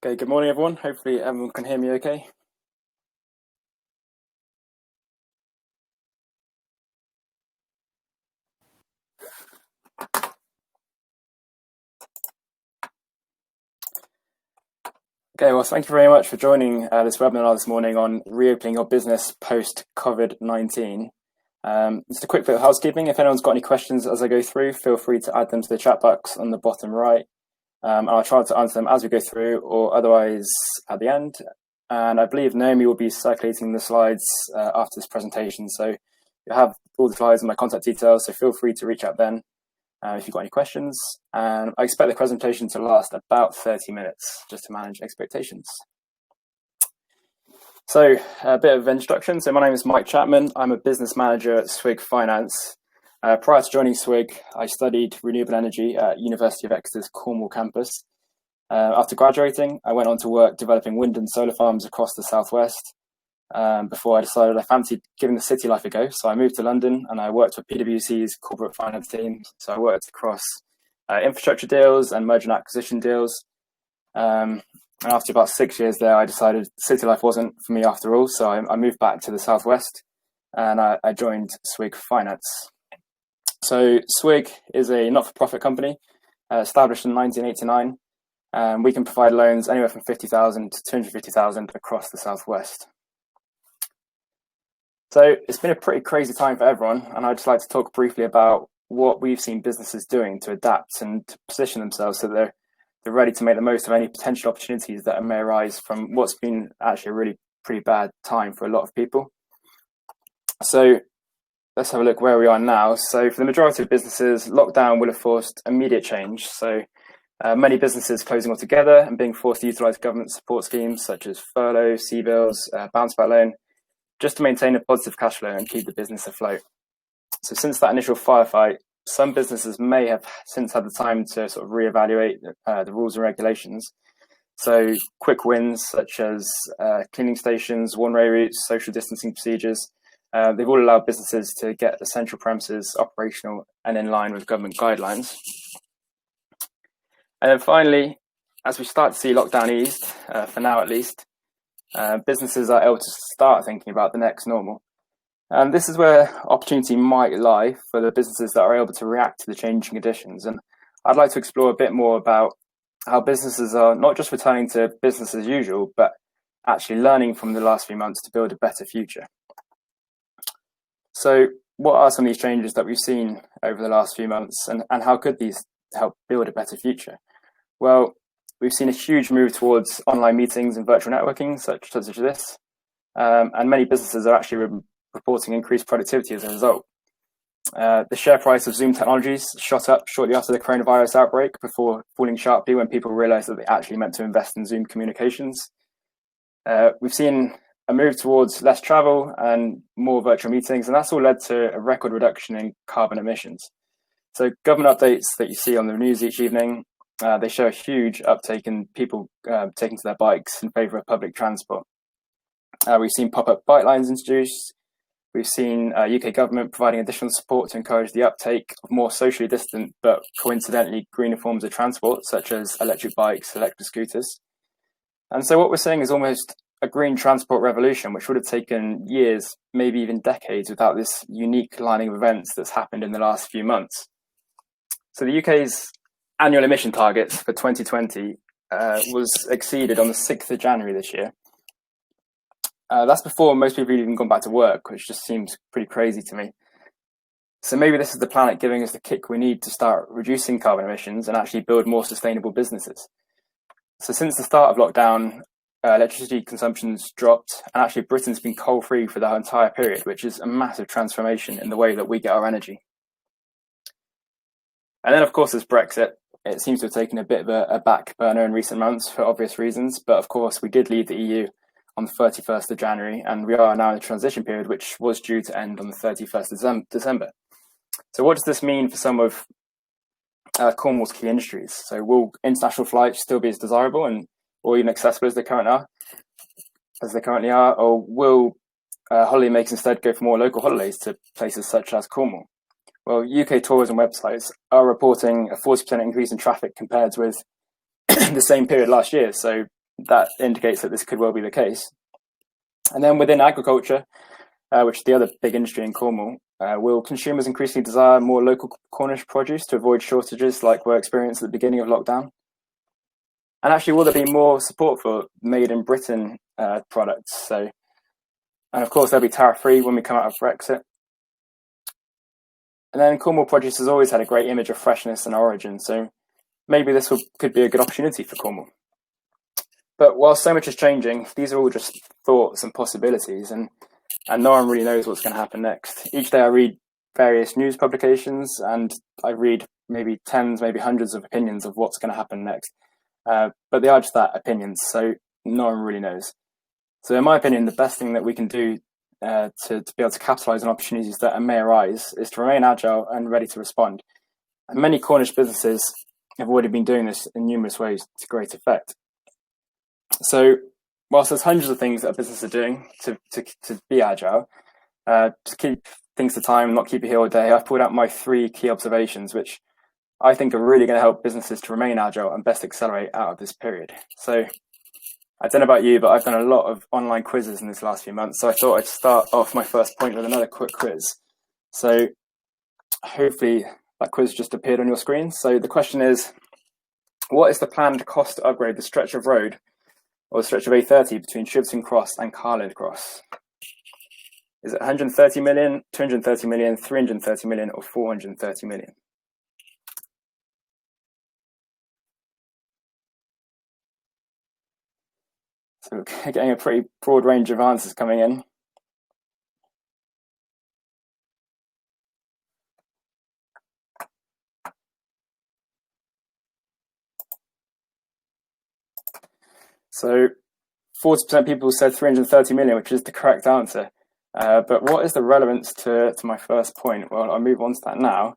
Okay, good morning, everyone. Hopefully everyone can hear me okay. Okay, well, thank you very much for joining this webinar this morning on reopening your business post-COVID-19. Just a quick bit of housekeeping. If anyone's got any questions as I go through, feel free to add them to the chat box on the bottom right. And I'll try to answer them as we go through or otherwise at the end. And I believe Naomi will be circulating the slides after this presentation. So you'll have all the slides and my contact details, so feel free to reach out then if you've got any questions. And I expect the presentation to last about 30 minutes, just to manage expectations. So a bit of introduction. So my name is Mike Chapman. I'm a business manager at Swig Finance. Prior to joining Swig, I studied renewable energy at University of Exeter's Cornwall campus. After graduating, I went on to work developing wind and solar farms across the southwest before I decided I fancied giving the city life a go. So I moved to London and I worked for PwC's corporate finance team. So I worked across infrastructure deals and merger and acquisition deals. And after about 6 years there, I decided city life wasn't for me after all. So I moved back to the southwest and I joined Swig Finance. So Swig is a not-for-profit company established in 1989. We can provide loans anywhere from 50,000 to 250,000 across the southwest. So it's been a pretty crazy time for everyone, and I'd just like to talk briefly about what we've seen businesses doing to adapt and to position themselves so they're ready to make the most of any potential opportunities that may arise from what's been actually a really pretty bad time for a lot of people. So let's have a look where we are now. So for the majority of businesses, lockdown will have forced immediate change. So many businesses closing altogether and being forced to utilise government support schemes such as furlough, CBILS, bounce back loan, just to maintain a positive cash flow and keep the business afloat. So since that initial firefight, some businesses may have since had the time to sort of reevaluate the rules and regulations. So quick wins such as cleaning stations, one-way routes, social distancing procedures, they've all allowed businesses to get essential premises operational and in line with government guidelines. And then finally, as we start to see lockdown eased, for now at least, businesses are able to start thinking about the next normal. And this is where opportunity might lie for the businesses that are able to react to the changing conditions. And I'd like to explore a bit more about how businesses are not just returning to business as usual, but actually learning from the last few months to build a better future. So what are some of these changes that we've seen over the last few months, and how could these help build a better future? Well, we've seen a huge move towards online meetings and virtual networking, such as this, and many businesses are actually reporting increased productivity as a result. The share price of Zoom technologies shot up shortly after the coronavirus outbreak before falling sharply when people realized that they actually meant to invest in Zoom communications. We've seen a move towards less travel and more virtual meetings, and that's all led to a record reduction in carbon emissions. So government updates that you see on the news each evening, they show a huge uptake in people taking to their bikes in favour of public transport. We've seen pop-up bike lines introduced. We've seen UK government providing additional support to encourage the uptake of more socially distant but coincidentally greener forms of transport, such as electric bikes, electric scooters. And so what we're seeing is almost a green transport revolution, which would have taken years, maybe even decades, without this unique lining of events that's happened in the last few months. So the UK's annual emission targets for 2020 was exceeded on the 6th of January this year. That's before most people have even gone back to work, which just seems pretty crazy to me. So maybe this is the planet giving us the kick we need to start reducing carbon emissions and actually build more sustainable businesses. So since the start of lockdown, electricity consumption's dropped, and actually Britain's been coal-free for the entire period, which is a massive transformation in the way that we get our energy. And then, of course, there's Brexit. It seems to have taken a bit of a back burner in recent months for obvious reasons, but of course we did leave the EU on the 31st of January, and we are now in a transition period which was due to end on the 31st of December. So what does this mean for some of Cornwall's key industries? So will international flights still be as desirable or even accessible as they currently are, or will holidaymakers instead go for more local holidays to places such as Cornwall? Well, UK tourism websites are reporting a 40% increase in traffic compared with the same period last year. So that indicates that this could well be the case. And then within agriculture, which is the other big industry in Cornwall, will consumers increasingly desire more local Cornish produce to avoid shortages like were experienced at the beginning of lockdown? And actually, will there be more support for made in Britain products? And of course, they'll be tariff-free when we come out of Brexit. And then Cornwall produce has always had a great image of freshness and origin, so maybe this could be a good opportunity for Cornwall. But while so much is changing, these are all just thoughts and possibilities, and no one really knows what's going to happen next. Each day I read various news publications, and I read maybe tens, maybe hundreds of opinions of what's going to happen next. But they are just that, opinions, so no one really knows. So in my opinion, the best thing that we can do to be able to capitalise on opportunities that may arise is to remain agile and ready to respond. And many Cornish businesses have already been doing this in numerous ways to great effect. So whilst there's hundreds of things that businesses are doing to be agile, to keep things to time, not keep it here all day, I've pulled out my 3 key observations, which I think are really going to help businesses to remain agile and best accelerate out of this period. So I don't know about you, but I've done a lot of online quizzes in this last few months. So I thought I'd start off my first point with another quick quiz. So hopefully that quiz just appeared on your screen. So the question is, what is the planned cost to upgrade the stretch of road or the stretch of A30 between Shibston Cross and Carland Cross? Is it 130 million, 230 million, 330 million, or 430 million? So we're getting a pretty broad range of answers coming in. So 40% of people said 330 million, which is the correct answer. But what is the relevance to my first point? Well, I'll move on to that now.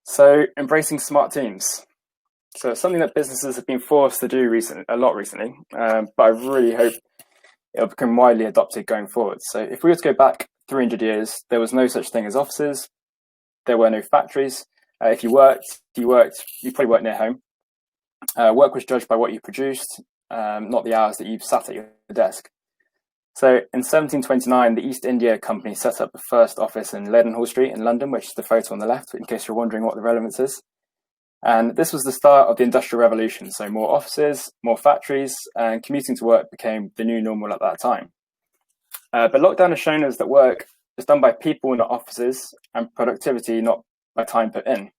So embracing smart teams. So it's something that businesses have been forced to do a lot recently, but I really hope it'll become widely adopted going forward. So if we were to go back 300 years, there was no such thing as offices. There were no factories. If you worked, you probably worked near home. Work was judged by what you produced, not the hours that you sat at your desk. So in 1729, the East India Company set up the first office in Leadenhall Street in London, which is the photo on the left, in case you're wondering what the relevance is. And this was the start of the Industrial Revolution. So more offices, more factories, and commuting to work became the new normal at that time. But lockdown has shown us that work is done by people, not offices, and productivity, not by time put in.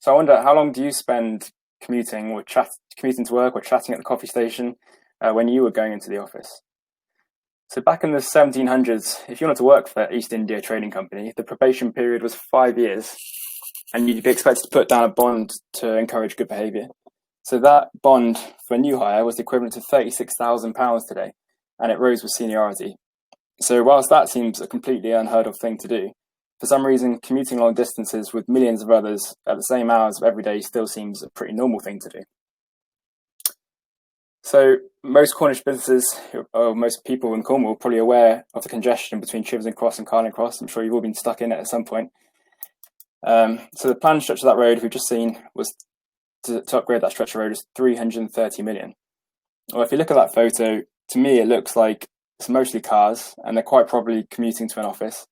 So I wonder, how long do you spend commuting to work or chatting at the coffee station when you were going into the office? So back in the 1700s, if you wanted to work for East India Trading Company, the probation period was 5 years, and you'd be expected to put down a bond to encourage good behaviour. So that bond for a new hire was equivalent to £36,000 today, and it rose with seniority. So whilst that seems a completely unheard of thing to do, for some reason, commuting long distances with millions of others at the same hours of every day still seems a pretty normal thing to do. So most Cornish businesses, or most people in Cornwall, are probably aware of the congestion between Shibston Cross and Carland Cross. I'm sure you've all been stuck in it at some point. So the planned stretch of that road we've just seen was to upgrade that stretch of road is 330 million. Well, if you look at that photo, to me it looks like it's mostly cars, and they're quite probably commuting to an office.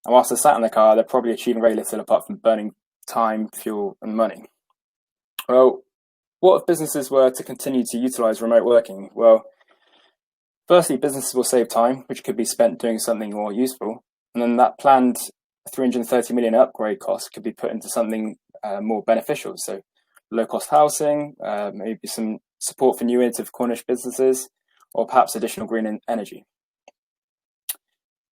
And whilst they're sat in the car, they're probably achieving very little apart from burning time, fuel, and money. Well, what if businesses were to continue to utilise remote working? Well, firstly, businesses will save time, which could be spent doing something more useful. And then that planned 330 million upgrade cost could be put into something more beneficial. So low-cost housing, maybe some support for new innovative Cornish businesses, or perhaps additional green energy.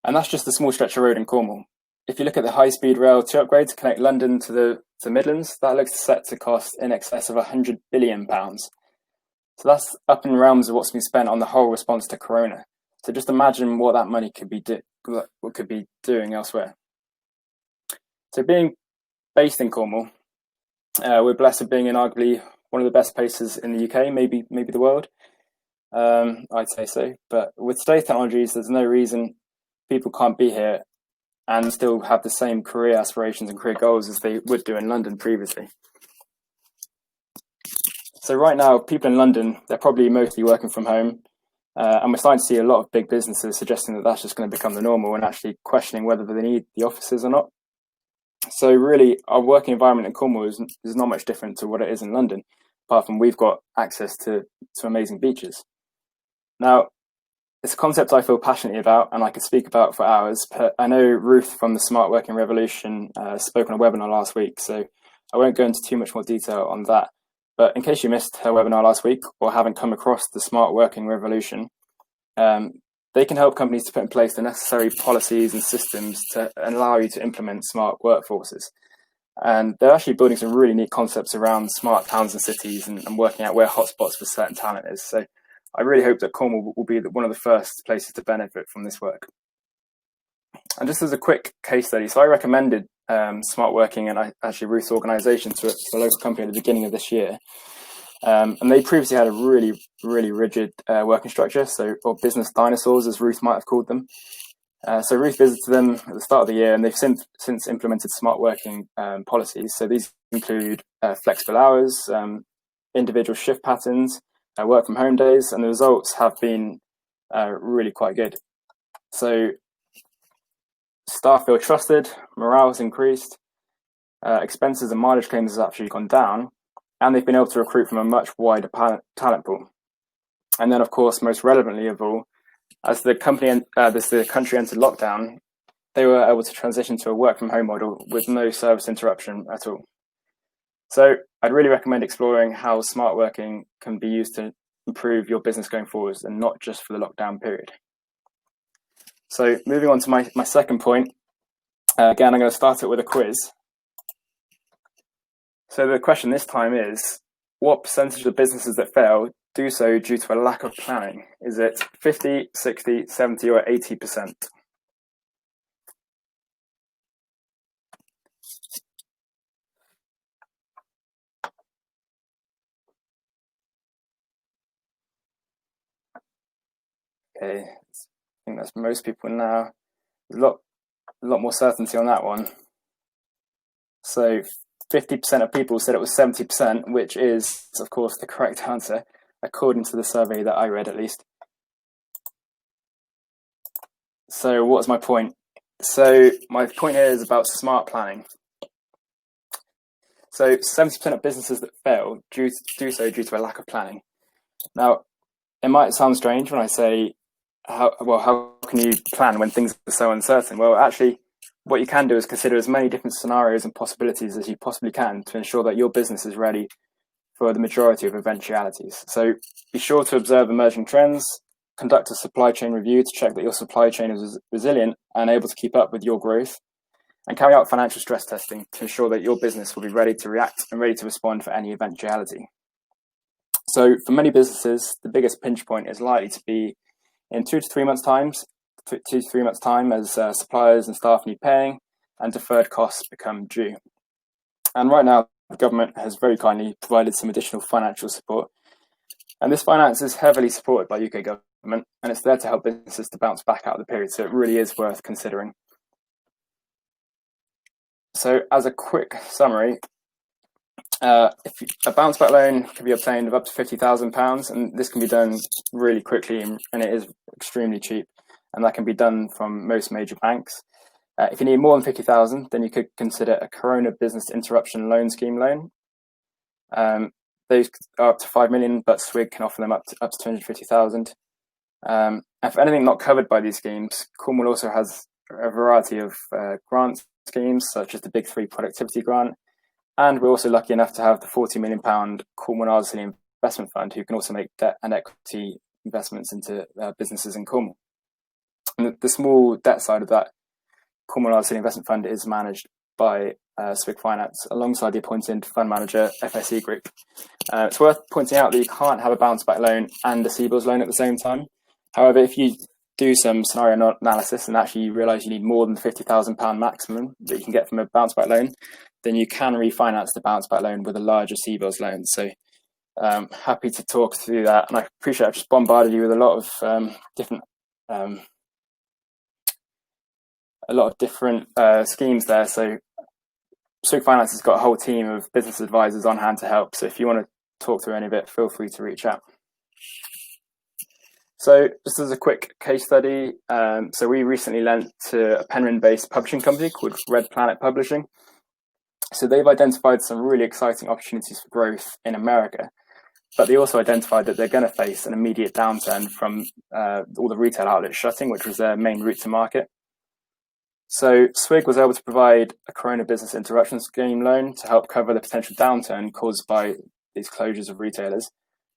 And that's just a small stretch of road in Cornwall. If you look at the high-speed rail to upgrade to connect London to the Midlands, that looks set to cost in excess of £100 billion. So that's up in realms of what's been spent on the whole response to Corona. So just imagine what that money could be doing elsewhere. So being based in Cornwall, we're blessed with being in arguably one of the best places in the UK, maybe the world. I'd say so. But with today's technologies, there's no reason people can't be here and still have the same career aspirations and career goals as they would do in London previously. So right now, people in London, they're probably mostly working from home. And we're starting to see a lot of big businesses suggesting that that's just going to become the normal and actually questioning whether they need the offices or not. So really, our working environment in Cornwall is not much different to what it is in London, apart from we've got access to amazing beaches. Now, it's a concept I feel passionately about and I could speak about for hours, but I know Ruth from the Smart Working Revolution spoke on a webinar last week, so I won't go into too much more detail on that. But in case you missed her webinar last week or haven't come across the Smart Working Revolution, they can help companies to put in place the necessary policies and systems to allow you to implement smart workforces. And they're actually building some really neat concepts around smart towns and cities and working out where hotspots for certain talent is. So I really hope that Cornwall will be one of the first places to benefit from this work. And just as a quick case study, so I recommended Smart Working and actually Ruth's organisation to a local company at the beginning of this year. And they previously had a really, really rigid working structure, or business dinosaurs, as Ruth might have called them. So Ruth visited them at the start of the year, and they've since implemented smart working policies. So these include flexible hours, individual shift patterns, work from home days, and the results have been really quite good. So staff feel trusted, morale has increased, expenses and mileage claims has actually gone down, and they've been able to recruit from a much wider talent pool. And then, of course, most relevantly of all, as the country entered lockdown, they were able to transition to a work from home model with no service interruption at all. So I'd really recommend exploring how smart working can be used to improve your business going forwards and not just for the lockdown period. So moving on to my second point, again, I'm going to start it with a quiz. So the question this time is, what percentage of businesses that fail do so due to a lack of planning? Is it 50, 60, 70 or 80%? Okay, I think that's most people now. There's a lot more certainty on that one. So 50% of people said it was 70%, which is, of course, the correct answer, according to the survey that I read at least. So what's my point? So my point here is about smart planning. So 70% of businesses that fail do so due to a lack of planning. Now, it might sound strange when I say, how can you plan when things are so uncertain? Well, actually, what you can do is consider as many different scenarios and possibilities as you possibly can to ensure that your business is ready for the majority of eventualities. So be sure to observe emerging trends, conduct a supply chain review to check that your supply chain is resilient and able to keep up with your growth, and carry out financial stress testing to ensure that your business will be ready to react and ready to respond for any eventuality. So for many businesses, the biggest pinch point is likely to be in 2 to 3 months' time, as suppliers and staff need paying and deferred costs become due. And right now, the government has very kindly provided some additional financial support. And this finance is heavily supported by UK government, and it's there to help businesses to bounce back out of the period. So it really is worth considering. So as a quick summary, if a bounce back loan can be obtained of up to £50,000, and this can be done really quickly, and it is extremely cheap, and that can be done from most major banks. If you need more than 50,000, then you could consider a Corona Business Interruption Loan Scheme loan. Those are up to 5 million, but SWIG can offer them up to 250,000. And for anything not covered by these schemes, Cornwall also has a variety of grant schemes, such as the Big Three Productivity Grant. And we're also lucky enough to have the £40 million Cornwall Ardsley Investment Fund, who can also make debt and equity investments into businesses in Cornwall. And the small debt side of that Cornwall Ardsley Investment Fund is managed by SWIG Finance alongside the appointed fund manager FSE Group. It's worth pointing out that you can't have a bounce back loan and a CBILS loan at the same time. However, if you do some scenario analysis and actually you realise you need more than the £50,000 maximum that you can get from a bounce back loan, then you can refinance the bounce back loan with a larger CBILS loan. So happy to talk through that, and I appreciate I've just bombarded you with a lot of different schemes there. So SWIG Finance has got a whole team of business advisors on hand to help. So if you want to talk through any of it, feel free to reach out. So just as a quick case study, so we recently lent to a Penryn-based publishing company called Red Planet Publishing. So they've identified some really exciting opportunities for growth in America, but they also identified that they're going to face an immediate downturn from all the retail outlets shutting, which was their main route to market. So SWIG was able to provide a Corona Business Interruption Scheme loan to help cover the potential downturn caused by these closures of retailers.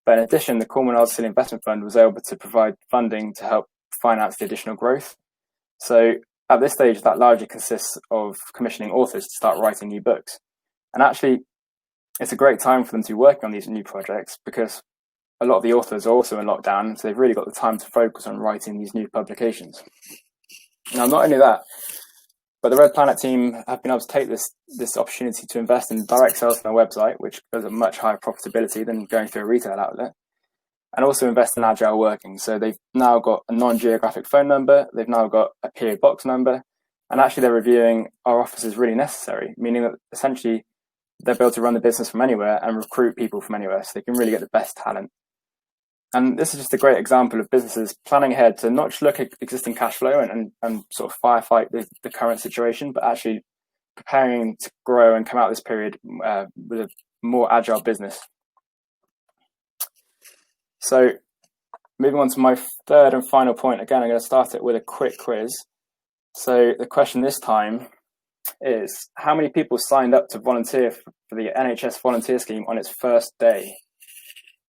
But in addition, the Cornwall City Investment Fund was able to provide funding to help finance the additional growth. So at this stage, that largely consists of commissioning authors to start writing new books. And actually, it's a great time for them to be working on these new projects because a lot of the authors are also in lockdown, so they've really got the time to focus on writing these new publications. Now, not only that, but the Red Planet team have been able to take this opportunity to invest in direct sales on their website, which has a much higher profitability than going through a retail outlet, and also invest in agile working. So they've now got a non-geographic phone number, they've now got a PO box number, and actually they're reviewing our office is really necessary, meaning that essentially they're able to run the business from anywhere and recruit people from anywhere, so they can really get the best talent. And this is just a great example of businesses planning ahead to not just look at existing cash flow and sort of firefight the current situation, but actually preparing to grow and come out of this period with a more agile business. So moving on to my third and final point, again, I'm going to start it with a quick quiz. So the question this time is, how many people signed up to volunteer for the NHS volunteer scheme on its first day?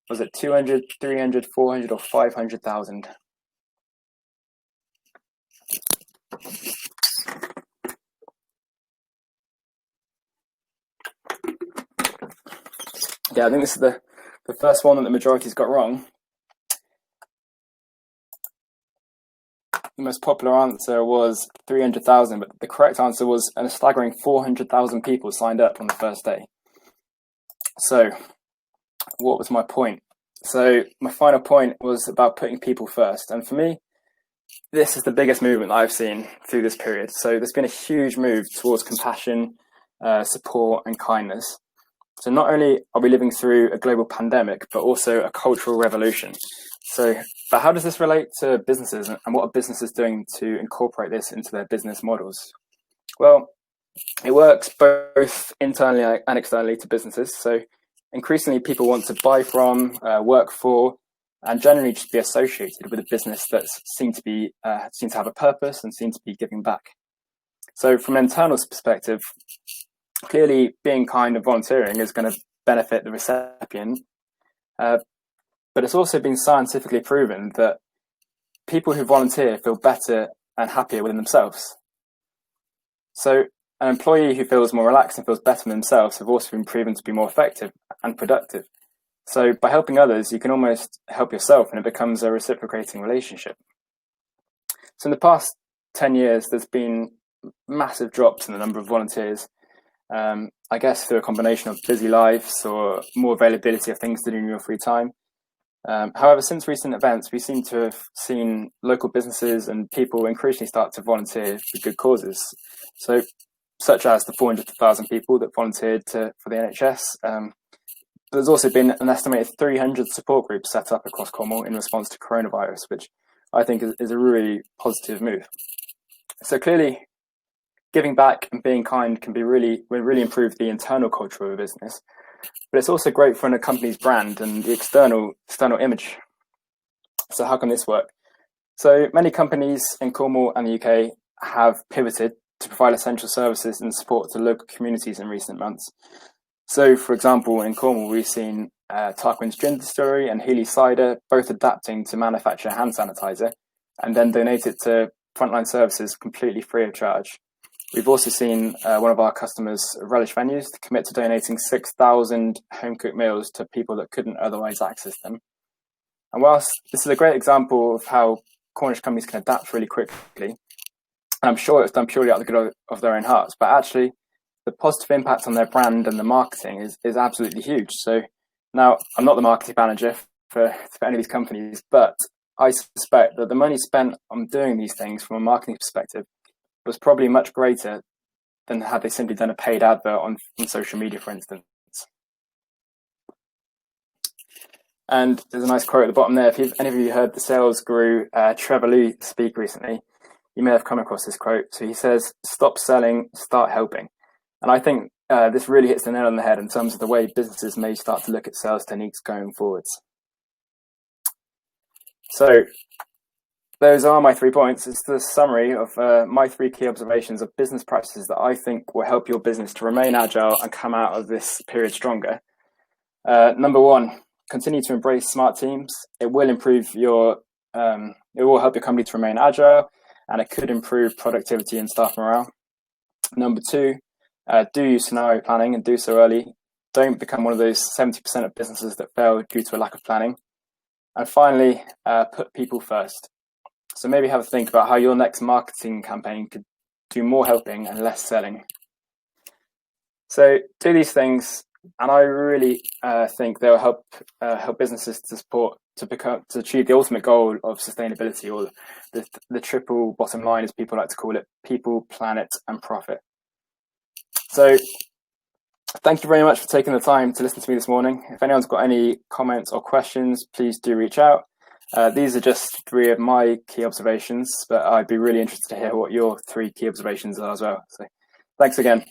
Was it 200, 300, 400 or 500,000? Yeah, I think this is the first one that the majority's got wrong. The most popular answer was 300,000, but the correct answer was a staggering 400,000 people signed up on the first day. So what was my point? So my final point was about putting people first. And for me, this is the biggest movement that I've seen through this period. So there's been a huge move towards compassion, support and kindness. So not only are we living through a global pandemic, but also a cultural revolution. But how does this relate to businesses, and what are businesses doing to incorporate this into their business models? Well, it works both internally and externally to businesses. So increasingly people want to buy from, work for, and generally just be associated with a business that seem to have a purpose and seem to be giving back. So from an internal perspective, clearly being kind and volunteering is going to benefit the recipient, but it's also been scientifically proven that people who volunteer feel better and happier within themselves. So an employee who feels more relaxed and feels better in themselves have also been proven to be more effective and productive. So by helping others, you can almost help yourself, and it becomes a reciprocating relationship. So in the past 10 years, there's been massive drops in the number of volunteers, I guess through a combination of busy lives or more availability of things to do in your free time. However, since recent events, we seem to have seen local businesses and people increasingly start to volunteer for good causes. So, such as the 400,000 people that volunteered for the NHS. There's also been an estimated 300 support groups set up across Cornwall in response to coronavirus, which I think is a really positive move. So clearly, giving back and being kind can really improve the internal culture of a business, but it's also great for a company's brand and the external image. So how can this work? So many companies in Cornwall and the UK have pivoted to provide essential services and support to local communities in recent months. So, for example, in Cornwall, we've seen Tarquin's Gin Distillery and Healy Cider both adapting to manufacture hand sanitizer and then donate it to frontline services completely free of charge. We've also seen one of our customers, Relish Venues, to commit to donating 6,000 home-cooked meals to people that couldn't otherwise access them. And whilst this is a great example of how Cornish companies can adapt really quickly, I'm sure it's done purely out of the good of their own hearts, but actually the positive impact on their brand and the marketing is absolutely huge. So now, I'm not the marketing manager for any of these companies, but I suspect that the money spent on doing these things from a marketing perspective was probably much greater than had they simply done a paid advert on social media, for instance. And there's a nice quote at the bottom there. If any of you heard the sales guru Trevor Lee speak recently, you may have come across this quote. So he says, "Stop selling, start helping." And I think this really hits the nail on the head in terms of the way businesses may start to look at sales techniques going forwards. So those are my 3 points. It's the summary of my 3 key observations of business practices that I think will help your business to remain agile and come out of this period stronger. Number 1, continue to embrace smart teams. It will improve it will help your company to remain agile, and it could improve productivity and staff morale. Number 2, do use scenario planning and do so early. Don't become one of those 70% of businesses that fail due to a lack of planning. And finally, put people first. So maybe have a think about how your next marketing campaign could do more helping and less selling. So do these things, and I really think they'll help businesses to achieve the ultimate goal of sustainability, or the triple bottom line, as people like to call it: people, planet, and profit. So thank you very much for taking the time to listen to me this morning. If anyone's got any comments or questions, please do reach out. These are just 3 of my key observations, but I'd be really interested to hear what your 3 key observations are as well. So thanks again.